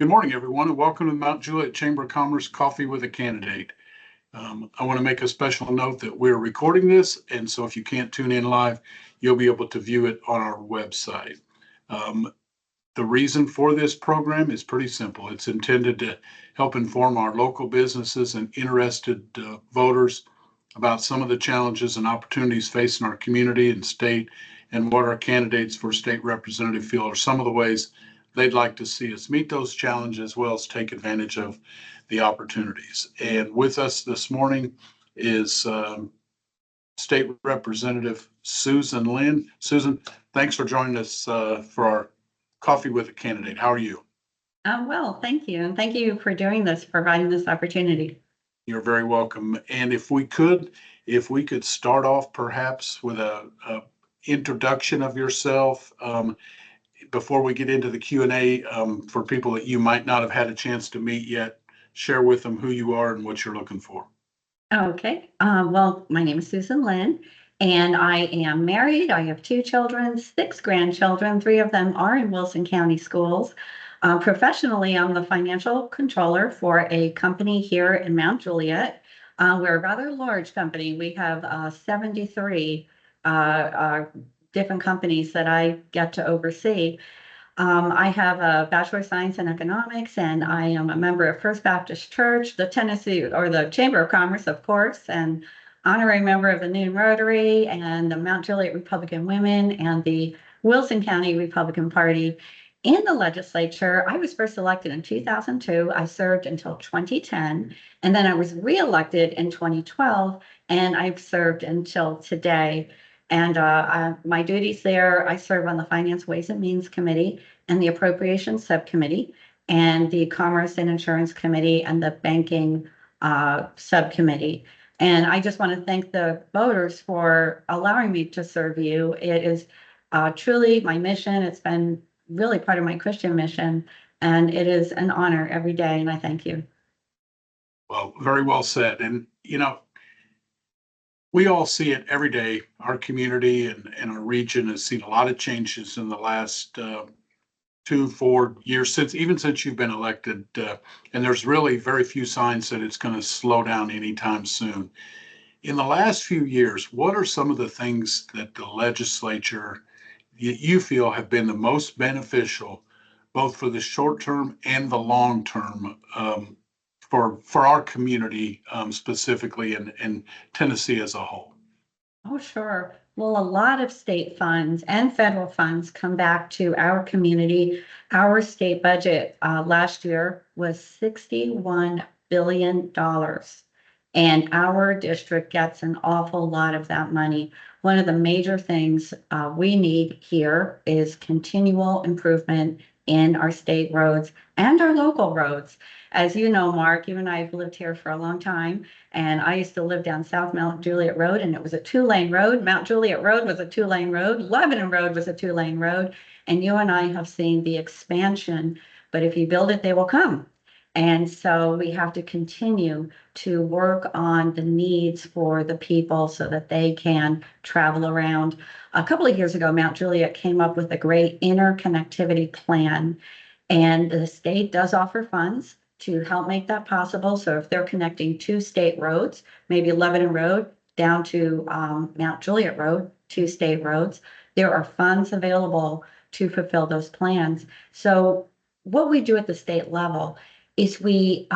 Good morning, everyone, and welcome to the Mount Juliet Chamber of Commerce Coffee with a Candidate. I want to make a special note that we're recording this, and so if you can't tune in live, you'll be able to view it on our website. Um, the reason for this program is pretty simple. It's intended to help inform our local businesses and interested voters about some of the challenges and opportunities facing our community and state, and what our candidates for state representative feel are some of the ways they'd like to see us meet those challenges as well as take advantage of the opportunities. And with us this morning is State Representative Susan Lynn. Susan, thanks for joining us for our Coffee with a Candidate. How are you? Well, thank you. And thank you for doing this, providing this opportunity. You're very welcome. And if we could start off perhaps with a introduction of yourself before we get into the Q&A, for people that you might not have had a chance to meet yet, share with them who you are and what you're looking for. Okay. Well, my name is Susan Lynn, and I am married. I have 2 children, 6 grandchildren. 3 of them are in Wilson County schools. Professionally, I'm the financial controller for a company here in Mount Juliet. We're a rather large company. We have 73 different companies that I get to oversee. I have a Bachelor of Science in Economics, and I am a member of First Baptist Church, the Tennessee, or the Chamber of Commerce, of course, and honorary member of the Noon Rotary and the Mount Juliet Republican Women and the Wilson County Republican Party. In the legislature, I was first elected in 2002. I served until 2010, and then I was reelected in 2012, and I've served until today. And my duties there, I serve on the Finance, Ways and Means Committee and the Appropriations Subcommittee and the Commerce and Insurance Committee and the Banking Subcommittee. And I just want to thank the voters for allowing me to serve you. It is truly my mission. It's been really part of my Christian mission, and it is an honor every day, and I thank you. Well, very well said. And, we all see it every day. Our community and our region has seen a lot of changes in the last 2, 4 years, since you've been elected. And there's really very few signs that it's going to slow down anytime soon. In the last few years, what are some of the things that the legislature you feel have been the most beneficial, both for the short term and the long term, for our community, specifically, and Tennessee as a whole? Oh, sure. Well, a lot of state funds and federal funds come back to our community. Our state budget last year was $61 billion, and our district gets an awful lot of that money. One of the major things we need here is continual improvement in our state roads and our local roads. As you know, Mark, you and I have lived here for a long time, and I used to live down South Mount Juliet Road, and it was a 2-lane road. Mount Juliet Road was a 2-lane road. Lebanon Road was a 2-lane road. And you and I have seen the expansion, but if you build it, they will come. And so we have to continue to work on the needs for the people so that they can travel around. A couple of years ago, Mount Juliet came up with a great interconnectivity plan, and the state does offer funds to help make that possible. So if they're connecting 2 state roads, maybe Lebanon Road down to Mount Juliet Road, 2 state roads, there are funds available to fulfill those plans. So what we do at the state level is we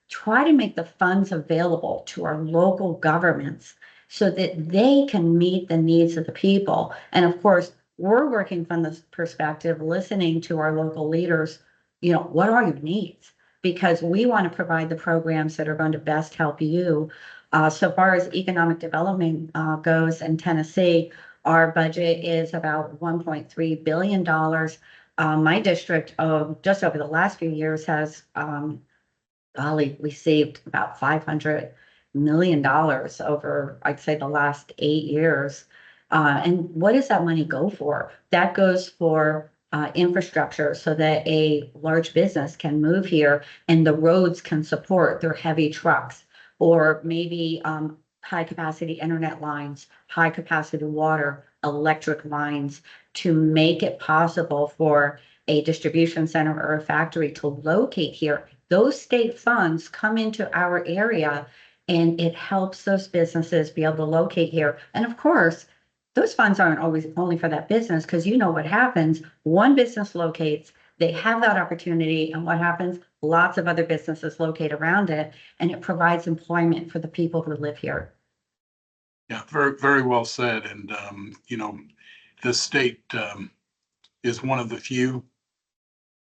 try to make the funds available to our local governments so that they can meet the needs of the people. And of course, we're working from this perspective, listening to our local leaders, what are your needs? Because we want to provide the programs that are going to best help you. So far as economic development goes in Tennessee, our budget is about $1.3 billion. My district, just over the last few years, has received about $500 million over, I'd say, the last 8 years. And what does that money go for? That goes for infrastructure so that a large business can move here and the roads can support their heavy trucks, or maybe high capacity internet lines, high capacity water, electric lines, to make it possible for a distribution center or a factory to locate here, those state funds come into our area and it helps those businesses be able to locate here. And of course, those funds aren't always only for that business, because you know what happens. One business locates, they have that opportunity, and what happens? Lots of other businesses locate around it, and it provides employment for the people who live here. Yeah, very, very well said. And, the state is one of the few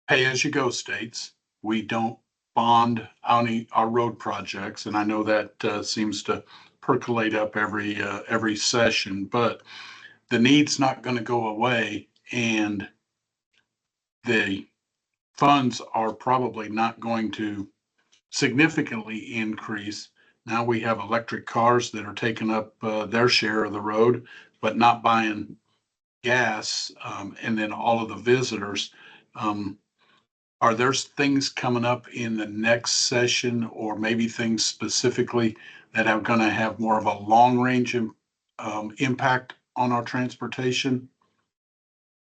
pay-as-you-go states. We don't bond our road projects, and I know that seems to percolate up every session, but the need's not going to go away, and the funds are probably not going to significantly increase. Now we have electric cars that are taking up their share of the road, but not buying gas, and then all of the visitors. Um, are there things coming up in the next session, or maybe things specifically that are going to have more of a long range impact on our transportation?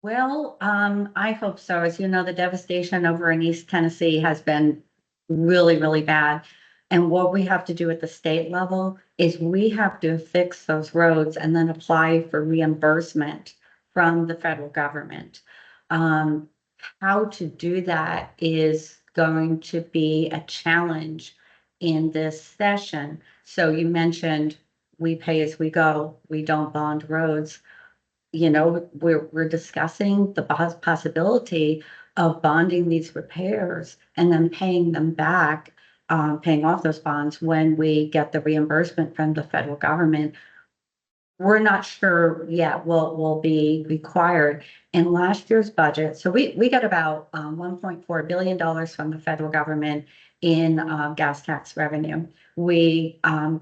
Well, I hope so. As you know, the devastation over in East Tennessee has been really, really bad. And what we have to do at the state level is we have to fix those roads and then apply for reimbursement from the federal government. Um, how to do that is going to be a challenge in this session. So you mentioned we pay as we go, we don't bond roads. We're discussing the possibility of bonding these repairs and then paying them back, paying off those bonds when we get the reimbursement from the federal government. We're not sure yet what will be required in last year's budget. So we got about $1.4 billion from the federal government in gas tax revenue. We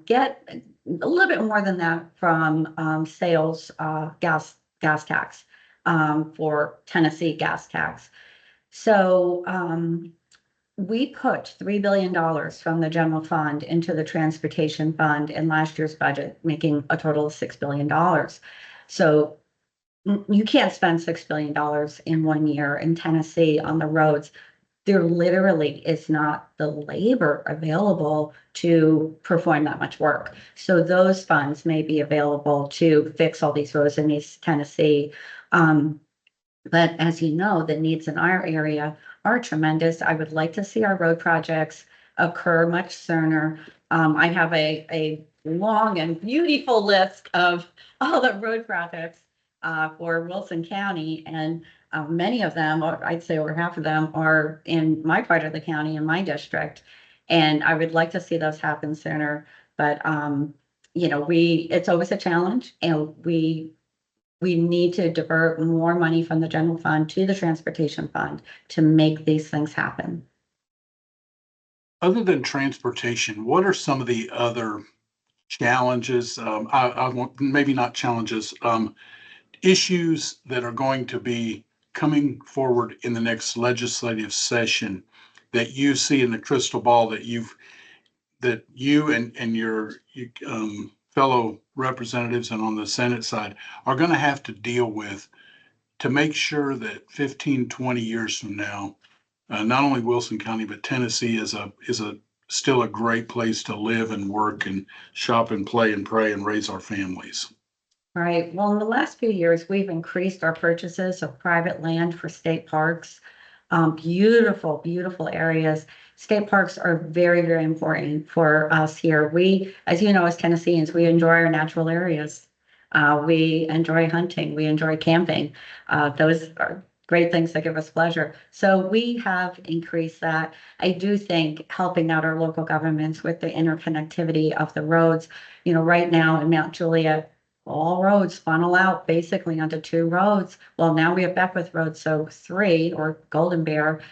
get a little bit more than that from sales gas tax for Tennessee gas tax. So we put $3 billion from the general fund into the transportation fund in last year's budget, making a total of $6 billion. So you can't spend $6 billion in 1 year in Tennessee on the roads. There literally is not the labor available to perform that much work. So those funds may be available to fix all these roads in East Tennessee. But as you know, the needs in our area are tremendous. I would like to see our road projects occur much sooner. I have a long and beautiful list of all the road projects for Wilson County, and many of them, or I'd say over half of them, are in my part of the county, in my district. And I would like to see those happen sooner. But it's always a challenge, and we need to divert more money from the general fund to the transportation fund to make these things happen. Other than transportation, what are some of the other challenges? I want, maybe not challenges, issues that are going to be coming forward in the next legislative session that you see in the crystal ball that you and your fellow representatives and on the Senate side are going to have to deal with to make sure that 15, 20 years from now, not only Wilson County, but Tennessee is still a great place to live and work and shop and play and pray and raise our families. Right. Well, in the last few years, we've increased our purchases of private land for state parks. Beautiful, beautiful areas. State parks are very, very important for us here. We, as you know, as Tennesseans, we enjoy our natural areas. We enjoy hunting. We enjoy camping. Those are great things that give us pleasure. So we have increased that. I do think helping out our local governments with the interconnectivity of the roads. Right now in Mount Juliet, all roads funnel out basically onto 2 roads. Well, now we have Beckwith Road, so 3, or Golden Bear.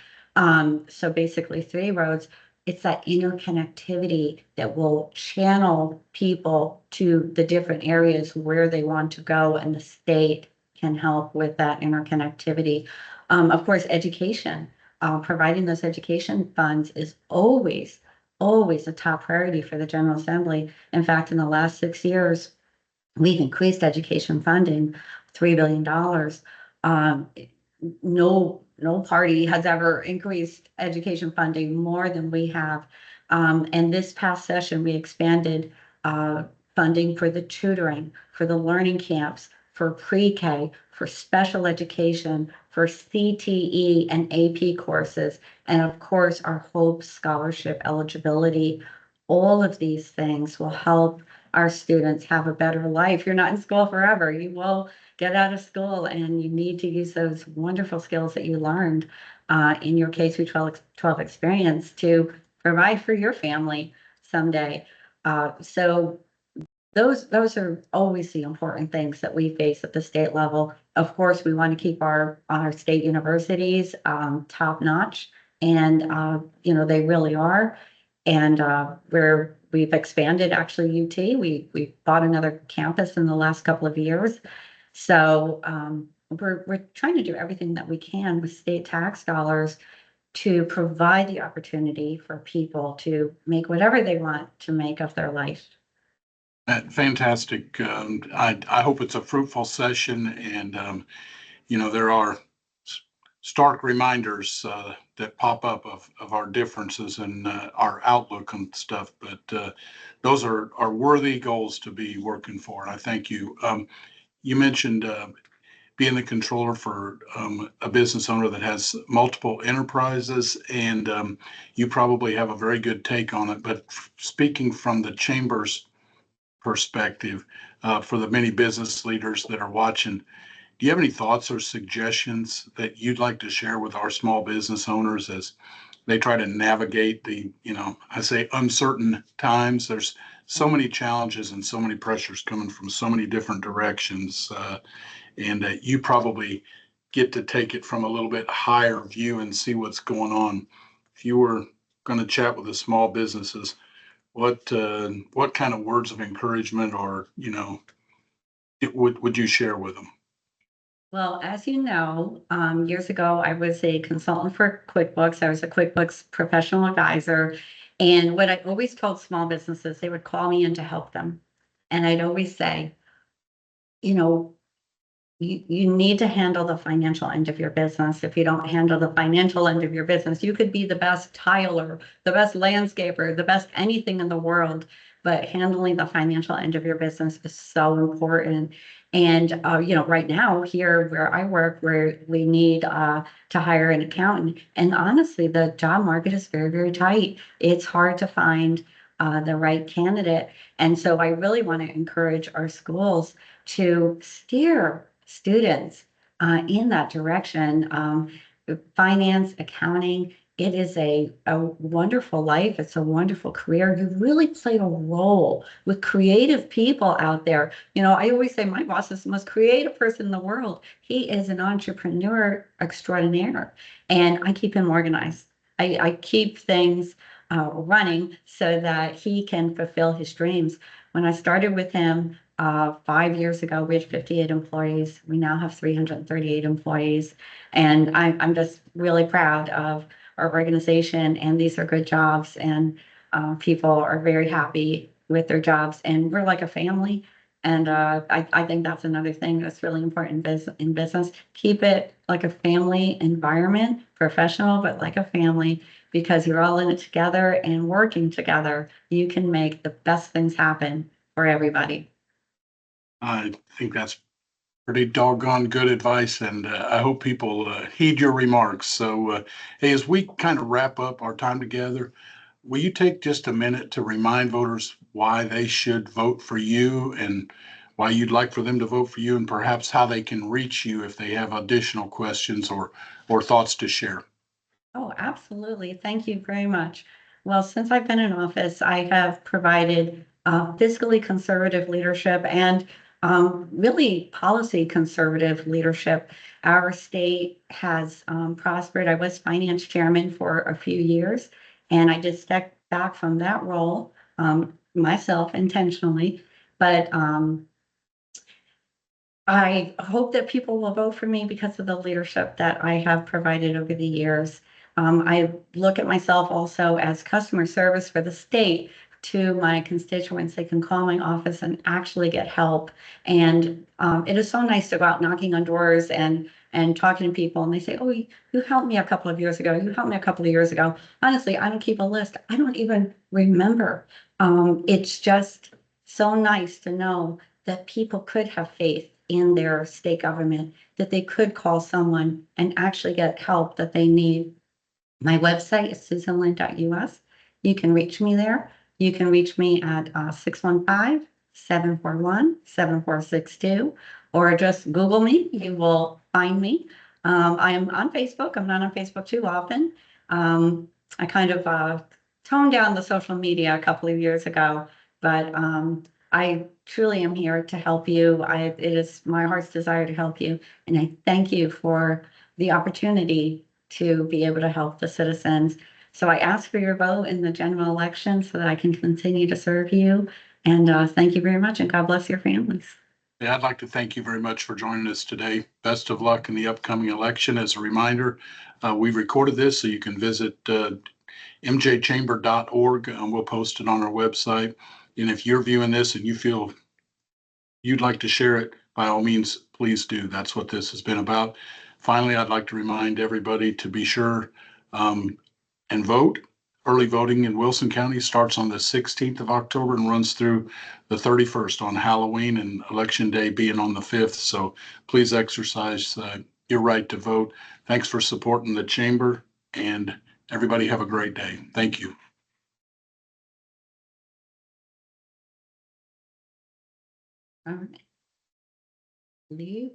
So basically 3 roads. It's that interconnectivity that will channel people to the different areas where they want to go, and the state can help with that interconnectivity. Of course, education, providing those education funds is always a top priority for the General Assembly. In fact, in the last 6 years, we've increased education funding $3 billion. no party has ever increased education funding more than we have. And this past session, we expanded funding for the tutoring, for the learning camps, for pre-K, for special education, for CTE and AP courses, and of course, our Hope Scholarship eligibility. All of these things will help our students have a better life. You're not in school forever. You will get out of school and you need to use those wonderful skills that you learned in your K through 12 experience to provide for your family someday. So those are always the important things that we face at the state level. Of course, we want to keep our state universities top notch, and they really are. And we've expanded actually UT. We bought another campus in the last couple of years. So we're trying to do everything that we can with state tax dollars to provide the opportunity for people to make whatever they want to make of their life. Fantastic. I hope it's a fruitful session, and there are stark reminders that pop up of our differences and our outlook and stuff. But those are worthy goals to be working for. And I thank you. You mentioned being the controller for a business owner that has multiple enterprises, and you probably have a very good take on it. But speaking from the chamber's perspective, for the many business leaders that are watching, do you have any thoughts or suggestions that you'd like to share with our small business owners as they try to navigate the, I say uncertain times? There's so many challenges and so many pressures coming from so many different directions. And you probably get to take it from a little bit higher view and see what's going on. If you were going to chat with the small businesses, what kind of words of encouragement or would you share with them? Well, as you know, years ago, I was a consultant for QuickBooks. I was a QuickBooks professional advisor. And what I always told small businesses, they would call me in to help them. And I'd always say, you know, you need to handle the financial end of your business. If you don't handle the financial end of your business, you could be the best tiler, the best landscaper, the best anything in the world, but handling the financial end of your business is so important. And right now here where I work, where we need to hire an accountant, and honestly, the job market is very, very tight. It's hard to find the right candidate. And so I really want to encourage our schools to steer students in that direction. Finance, accounting, it is a wonderful life. It's a wonderful career. You really play a role with creative people out there. I always say my boss is the most creative person in the world. He is an entrepreneur extraordinaire, and I keep him organized. I keep things running so that he can fulfill his dreams. When I started with him 5 years ago, we had 58 employees. We now have 338 employees. And I'm just really proud of our organization, and these are good jobs, and people are very happy with their jobs, and we're like a family. And I think that's another thing that's really important in business. Keep it like a family environment, professional, but like a family, because you're all in it together and working together. You can make the best things happen for everybody. I think that's pretty doggone good advice, and I hope people heed your remarks. So, hey, as we kind of wrap up our time together, will you take just a minute to remind voters why they should vote for you and why you'd like for them to vote for you, and perhaps how they can reach you if they have additional questions or thoughts to share? Oh, absolutely. Thank you very much. Well, since I've been in office, I have provided fiscally conservative leadership and really policy conservative leadership. Our state has prospered. I was finance chairman for a few years, and I did step back from that role myself intentionally. But I hope that people will vote for me because of the leadership that I have provided over the years. I look at myself also as customer service for the state, to my constituents. They can call my office and actually get help. And it is so nice to go out knocking on doors and talking to people, and they say, "Oh, you helped me a couple of years ago. You helped me a couple of years ago." Honestly, I don't keep a list. I don't even remember. It's just so nice to know that people could have faith in their state government, that they could call someone and actually get help that they need. My website is susanlynn.us. You can reach me there. You can reach me at 615-741-7462, or just Google me. You will find me. I am on Facebook. I'm not on Facebook too often. I kind of toned down the social media a couple of years ago, but I truly am here to help you. It is my heart's desire to help you, and I thank you for the opportunity to be able to help the citizens. So I ask for your vote in the general election so that I can continue to serve you. And thank you very much, and God bless your families. Yeah, I'd like to thank you very much for joining us today. Best of luck in the upcoming election. As a reminder, we recorded this, so you can visit mjchamber.org. We'll post it on our website. And if you're viewing this and you feel you'd like to share it, by all means, please do. That's what this has been about. Finally, I'd like to remind everybody to be sure and vote. Early voting in Wilson County starts on the 16th of October and runs through the 31st on Halloween, and Election Day being on the 5th. So please exercise your right to vote. Thanks for supporting the chamber, and everybody have a great day. Thank you. All right. Leave.